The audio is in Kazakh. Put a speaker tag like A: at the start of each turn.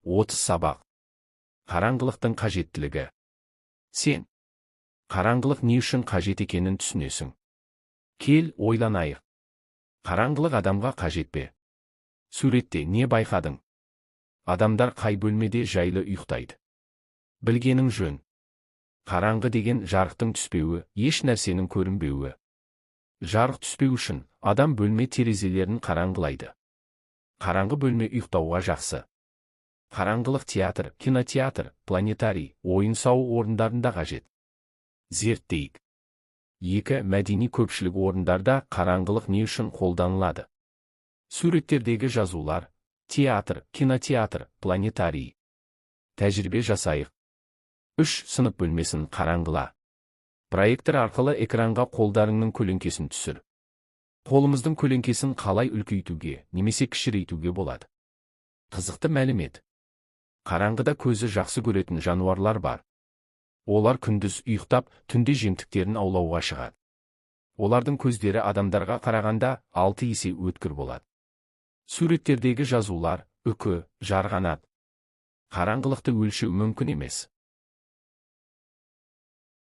A: 30 сабақ. Қараңғылықтың қажеттілігі. Сен қараңғылық не үшін қажет екенін түсінесің. Кел, ойланайық. Қараңғылық адамға қажет пе? Суретте не байқадың? Адамдар қай бөлмеде жайлы ұйықтайды? Білгенің жөн. Қараңғы деген жарықтың түспеуі, еш нәрсенің көрінбеуі. Жарық түспеу үшін адам бөлме терезелерін қараңғылайды. Қараңғы бөлме ұйықтауға жақсы. Қараңғылық театр, кинотеатр, планетарий, ойын-сауық орындарында қажет. Зерттейік. 2. Мәдени көпшілік орындарда қараңғылық не үшін қолданылады? Суреттердегі жазулар, театр, кинотеатр, планетарий. Тәжірибе жасайық. 3. Сынып бөлмесін қараңғыла. Проектор арқылы экранға қолдарыңның көлеңкесін түсір. Қолымыздың көлеңкесін қалай үлкейтуге, немесе кішірейтуге болады? Қызықты мәлімет. Қараңғыда көзі жақсы көретін жануарлар бар. Олар күндіз ұйықтап, түнде жемтіктерін аулауға шығады. Олардың көздері адамдарға қарағанда 6 есе өткір болады. Суреттердегі жазулар, үкі, жарғанат. Қараңғылықты өлшеу мүмкін емес.